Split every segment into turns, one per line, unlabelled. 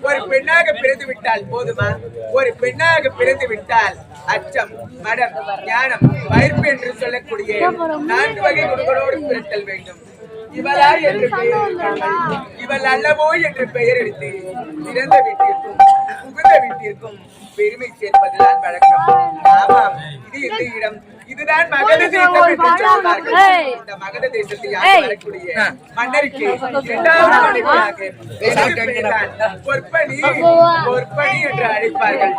ஒரு பெண்ணாக பிறந்து விட்டால் போதுமா? ஒரு பெண்ணாக பிறந்து விட்டால் அச்சம், மடம், ஞானம், பயிர்ப்பு என்று சொல்லக்கூடிய 4 வகை குணங்களோடு பிறத்தல் வேண்டும். இவளா என்று பெயர் இவள் அல்லவோ என்று பெயர் எடுத்து பிறந்த வீட்டிற்கும் புகுந்த வீட்டிற்கும் பெருமை சேர்ப்பதுதான் வழக்கம். ஆமாம், இது இந்த இடம், இதுதான் மகத தேசம் என்று சொல்வார்கள். இந்த மகத தேசத்தில் வரக்கூடிய மன்னருக்கு 2வது மனைவியாக பொற்பணி என்று அழைப்பார்கள்.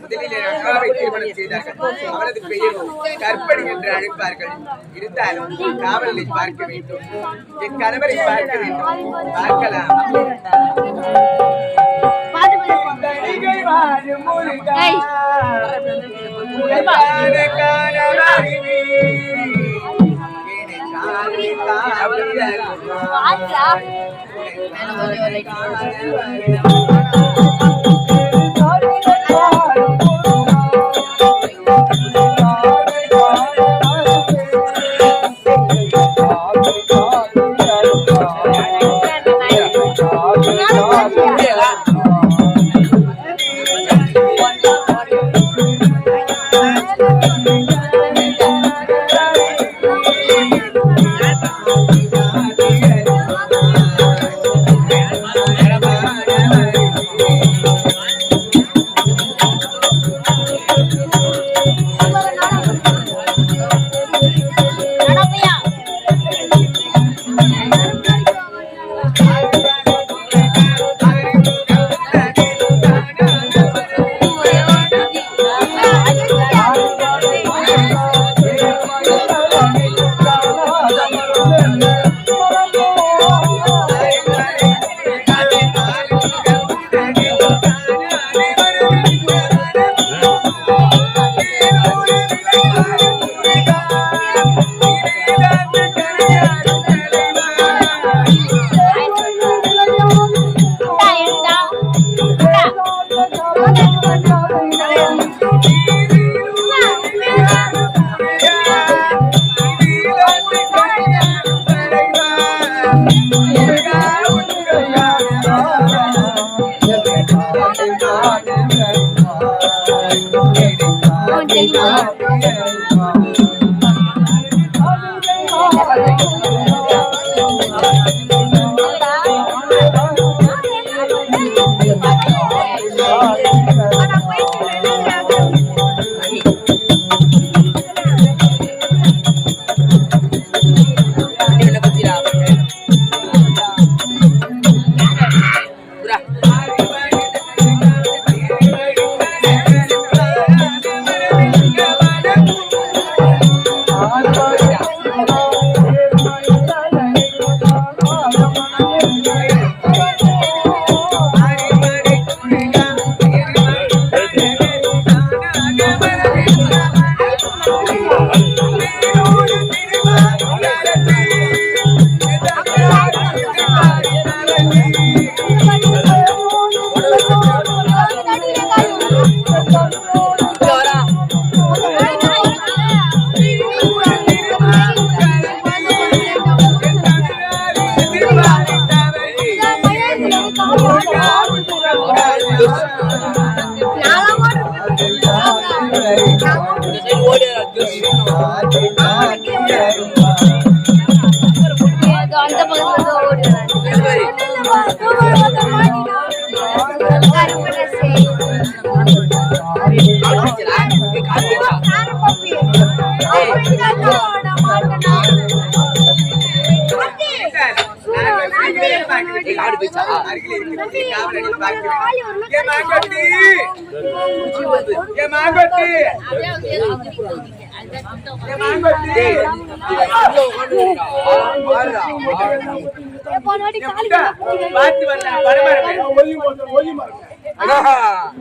முதலில் அக்காவை திருமணம் செய்தார்கள். அவளது பெயரோ கற்பணி என்று அழைப்பார்கள். இருந்தாலும் காவலை பார்க்க வேண்டும், என் கணவரை பார்க்க வேண்டும். பார்க்கலாம்.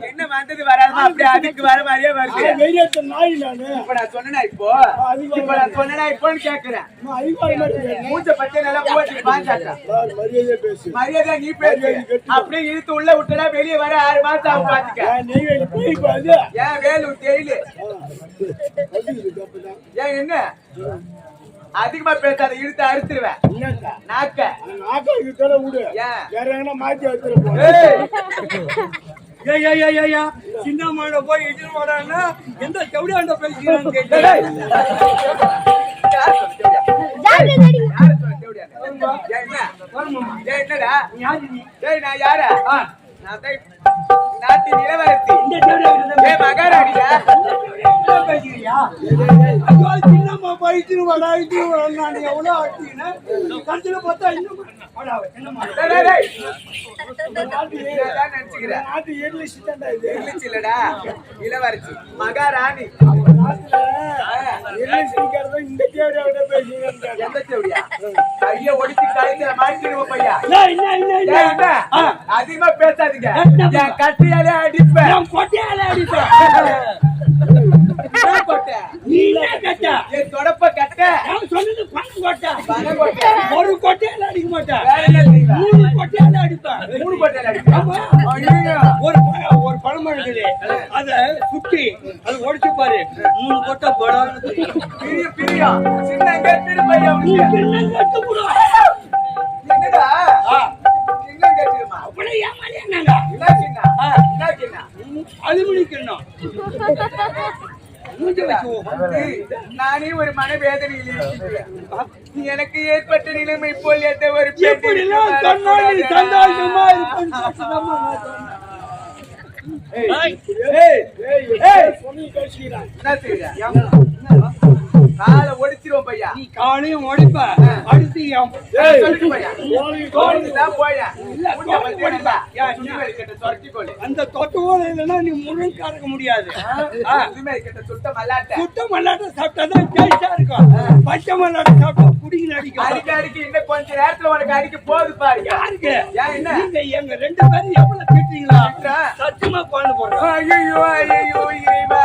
என்ன வந்தது வராதுமா அப்படியே அதுக்கு வர மாதிரியே வருது. இப்ப நான் சொன்னா இப்போன்னு கேக்குறேன். மூச்ச பச்சை நல்லா போட்டு பாத்தாக்கா மரியாதை நீ பேசு. அப்படியே இழுத்து உள்ள விட்டா வெளியே வர 6 மாசம் ஆகும் பாத்துக்க. ஏன் வேலு தெரியல ஏன் என்ன
அதிகமா பேசாத இழுத்து அறுத்துருவேன்
என்னக்கா
நாக்க
நாக்கா இதுல விடு
ஏன்
வேற எங்கனா மாத்தி வச்சிருப்போம்
ஏய்
சின்ன மாட போய் இடிச்சு போடான்னா எந்த செவடியாண்ட பேசிக்கிறான்னு கேட்டு
யாரு சொன்ன தேவடியா? என்னடா டேய் நான் யாரா நான் தான் நாட்டின் இளவரசி ஏய் மகாராணியா
பேசுறியா சின்னம்மா போய் இடிச்சு போடா இடிச்சு போடா நீ எவ்வளவு ஆட்டினா கடைசியில பார்த்தா இன்னும் சின்னம்மா
நினைச்சுக்கிறேன்
நாட்டு இங்கிலீஷ் தான்டா இது
இல்லடா இளவரசி மகாராணி
இங்கிலீஷ் ஸ்பீக்கர் இந்த கேடியோட பேசிக்கிறாங்க
எந்த தேவடியா கைய ஒடிச்சு கழுத்துல மாட்டிடுவோம் பையா
என்ன
அதிகமா பேசாதீங்க என் கட்டியாலே அடிப்பேன்
கொட்டையால அடிப்பேன் நீ என்ன கட்ட
என் தொடப்ப கட்ட
நான் சொன்னது பணம் கொட்டை
பணம் கொட்டை.
ஒரு கொட்டையால அடிக்க மாட்டேன்
வேற என்ன செய்வ?
3 கொட்டையால அடிப்பேன்
3 கொட்டையில அடிப்பேன். ஐயோ.
ஒரு பழம் இருக்குது அத சுத்தி அது உடைச்சு பாரு 3 கொட்டை படாது
பிரியம் சின்ன கட்டிடு பையா உனக்கு. என்னடா சின்ன கட்டிடுமா
அப்படியே ஏமாறி என்னங்க
என்ன சின்ன
அலுமினி கிண்ணம் மூஞ்சி வச்சு
நானே ஒரு மனவேதனையில் இருக்கிறேன். எனக்கு ஏற்பட்ட நிலைமை போல் எந்த ஒரு
எப்படிலாம் சொன்னா நீ சந்தோஷமா இருப்பேன்னு
சொன்னி பேசிக்கிறான்
என்ன செய்ய காலை ஒடிச்சிருவோம் பையா
நீ காலையும் ஒடிப்ப அடுத்து
சொல்லிட்டு பையா தோணுதான் போயா
அந்த தொட்டுவோம் இல்லைன்னா நீ முருங்கா இருக்க முடியாது
சுட்ட மல்லாட்ட
சுட்ட மல்லாட்டை சாப்பிட்டாதான் டேஸ்டா இருக்கும் பச்சை மல்லாட்டை சாப்பிட்டா குடிக்கு அடிக்கும்
அடிக்க இன்னும் கொஞ்ச நேரத்துல உனக்கு அடிக்க போகுது பாருங்க
யாருக்கு
ஏன் என்ன
நீங்க எங்க 2 பேரும் எவ்வளவு திட்டுறீங்களா சத்தியமா குழந்தை போடுறோம்
ஐயோ இறைவா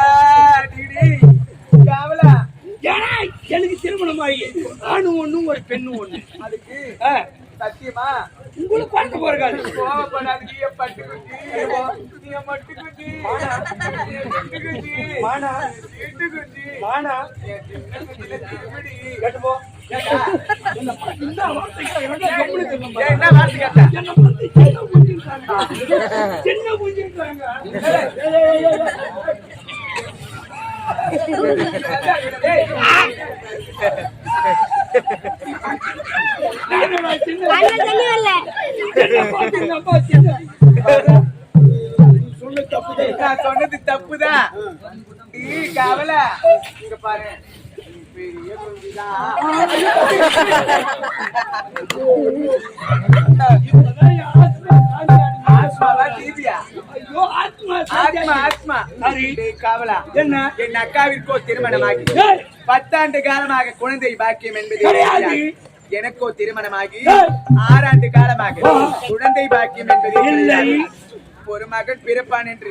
டிடி காவலா
ஏன்னா எனக்கு திருமணம் ஆகி ஆணும் ஒண்ணும் ஒரு பெண்ணும் ஒண்ணு
அதுக்கு சத்தியமா
உங்களுக்கு குழந்தை போறாரு
கோவப்படாதீங்க பட்டுக்குட்டி நீ மட்டுக்குட்டி பட்டுக்குட்டி
மானா
இட்டுக்குட்டி
மானா
திருப்படி
கேட்டுப்போ என்ன வார்த்தை
என்ன வார்த்தை கேட்டா
என்ன பத்தி சின்ன புரிஞ்சுட்டாங்க
சொன்னது தப்புதான் கவலை இங்க பாரு பெரிய ஆத்மாவா தீபியா ஆத்மா காவலா
என்ன
என் அக்காவிற்கோ திருமணமாகி 10 ஆண்டு காலமாக குழந்தை பாக்கியம் என்பது எனக்கோ திருமணமாகி 6 ஆண்டு காலமாக குழந்தை பாக்கியம் என்பது ஒரு மகன் பிறப்பான் என்று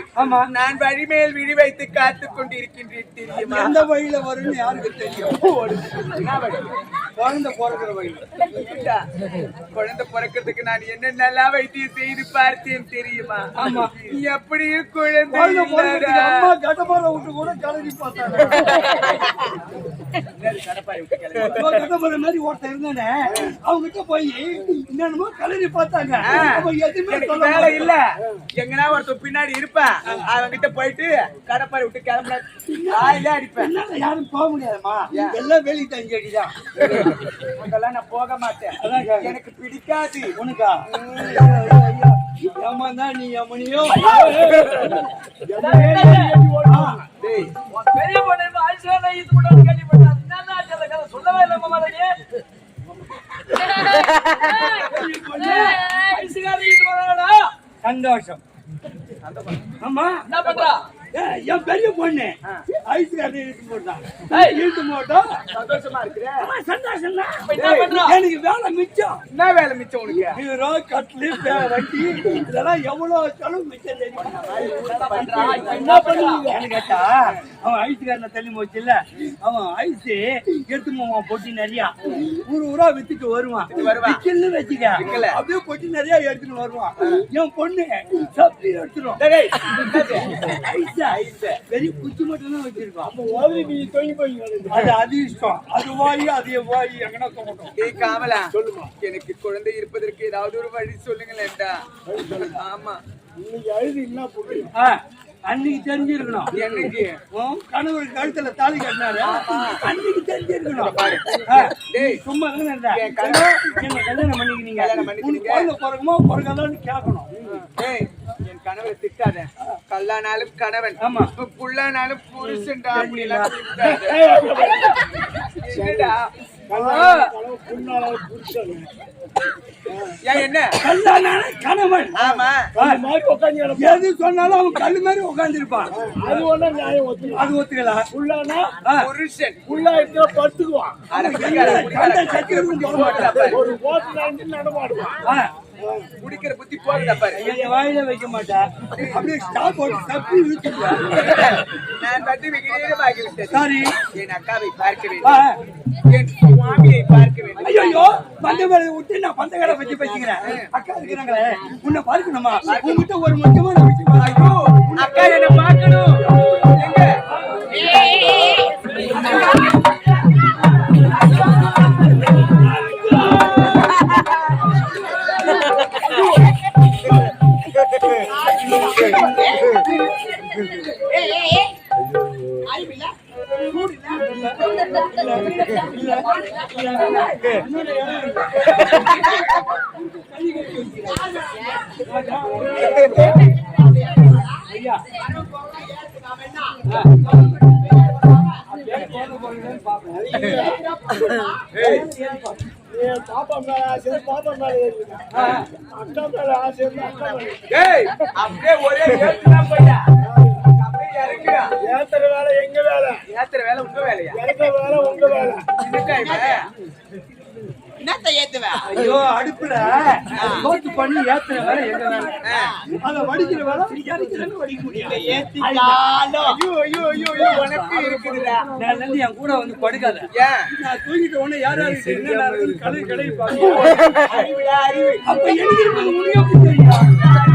நான் வழிமேல் விழி வைத்து காத்துக் கொண்டிருக்கின்றேன் தெரியுமா
எந்த வழியில வரும்னு யாருக்கு தெரியும் குழந்தை பிறக்கிற வழி
குழந்தை பிறக்கிறதுக்கு நான் என்ன நல்லா வைத்தியம் செய்து பார்த்தேன் தெரியுமா
ஆமா
எப்படி குழந்தை
அம்மா கடப்பாறை விட்டு கூட கிளம்பி பார்த்தாங்க கடப்பாறை மாதிரி ஒருத்தர் இருந்தானே அவங்க கிட்ட போய் என்னென்னமோ கிளறி பார்த்தாங்க எதுவுமே
வேலை இல்ல எங்கன்னா ஒருத்தர் பின்னாடி இருப்பேன் அவங்கிட்ட போயிட்டு கடப்பாறை விட்டு கிளம்புற அடிப்பேன்
யாரும் போக முடியாதுமா எல்லாம் வெளியே தங்கி அடிதான்
அதெல்லாம் நான் போக மாட்டேன் எனக்கு பிடிக்காது
உனக்கா ஏமாந்தா நீ அம்மனியோ
பெரிய பொண்ணு சொல்லவே இல்லை
சந்தோஷம் ஆமா
என்ன பண்றா
என் பெரிய பொண்ணு ஐஸ்காரன் இழுத்து போட்டான் இழுத்து போட்டோம்
சந்தோஷமா இருக்கிறேன்
சந்தோஷம் எனக்கு வேலை மிச்சம்
என்ன வேலை மிச்சம் உனக்கு
ஹீரோ கட்லி வண்டி இதெல்லாம் எவ்வளவு செலவு மிச்சம் தெரியுமா என்ன பண்ணுவீங்க கேட்டா அவன் ஐஸ்காரனை தள்ளி போச்சு இல்ல அவன் ஐஸ் எடுத்து போவான் பொட்டி நிறையா ஊரா வித்துட்டு வருவான் விக்கல்னு வச்சுக்க அப்படியே பொட்டி நிறைய எடுத்துட்டு வருவான் என் பொண்ணு சப்தி எடுத்துரும் ஐஸ் பெரிய குச்சி மட்டும் தான் வச்சிருக்கோம்.
அப்ப ஓதி நீ தொங்கி போய்
அது அதிர்ஷ்டம். அது வாயி அதே வாயி எங்கன்னா சொல்லட்டும்.
ஏய் காமலா, எனக்கு குழந்தை இருப்பதற்கு ஏதாவது ஒரு வழி சொல்லுங்களேன்டா. ஆமா,
இன்னைக்கு அழுது என்ன புரியும்?
அன்னைக்கு தெரிஞ்சிருக்கணும்.
என்னைக்கு
கணவர் கழுத்துல தாலி கட்டினாரு, அன்னைக்கு தெரிஞ்சிருக்கணும்.
டேய்
சும்மா தானே இருந்தா.
என் கணவர்
என்ன கல்யாணம் பண்ணிக்கிறீங்க?
கல்யாணம் பண்ணிக்கிறீங்க.
குழந்தை பிறகுமா பிறகுதான்னு கேட்கணும்.
டேய் என் கணவரை திட்டாத. கல்லானாலும் கணவன்,
ஆமா.
புல்லானாலும் புருஷன்டா. அப்படி எல்லாம் திட்டாத. என்னடா
புண்ணால புருஷன்
ஏன் என்ன
கல்லானால கணவன்.
ஆமா,
அந்த மாதிரி உட்காந்து
எது சொன்னாலும் அவன் கல்லு மாதிரி உட்காந்துருப்பான்.
அது ஒண்ணா நியாயம் ஒத்துக்கலாம்.
அது ஒத்துக்கலாம்.
புள்ளானா
புருஷன்
புள்ளா இருக்கிற படுத்துக்குவான். ஒரு ஓட்டு நாய்ந்து நடமாடுவான்.
குடிக்கிற புத்தி போகுதா பாரு.
என் வாயில வைக்க மாட்டேன். அப்படியே ஸ்டாப் போட்டு தப்பி இழுத்துருவேன்.
நான் பட்டு விகிதம் ஆகிவிட்டது.
சாரி.
என் அக்காவை பார்க்க வேண்டும், என் சுவாமியை பார்க்க வேண்டும்.
ஐயோ பந்த வேலை விட்டு நான் பந்த கடை பத்தி பேசிக்கிறேன். அக்கா இருக்கிறாங்களே, உன்னை பார்க்கணுமா? உங்ககிட்ட ஒரு முக்கியமான விஷயம்.
ஐயோ, அக்கா என்ன பார்க்கணும். எங்க
ஐயா
பாப்பா மேல ஆசை பாப்பா மேல ஏறிடுங்க. அக்கா மேல ஆசை அக்கா மேல.
ஏய், அப்படியே ஒரே ஏத்துதான் போய்டா. அப்படியே இறங்குடா.
ஏத்துற வேலை எங்க வேலை,
ஏத்துற வேலை உங்க வேலையா?
இறக்குற வேலை உங்க வேலை.
என்னக்கா இவன்?
என்னத்த ஏத்துவ?
ஐயோ அடுப்புல சோத்து பண்ணி ஏத்துற வேலை எங்க வேலை. அத வடிக்கிற வேலை இறக்கிறன்னு வடிக்க முடியும்.
ஏத்திட்டாலும்
ஐயோ ஐயோ ஐயோ ஐயோ, உனக்கு இருக்குதுடா.
நான் வந்து என் கூட வந்து படுக்காத.
ஏன்
நான் தூங்கிட்ட உடனே யார் யாருக்கு என்ன நடக்குதுன்னு கடை பாருங்க.
அறிவுடா அறிவு.
அப்ப எனக்கு முடியும் தெரியும்.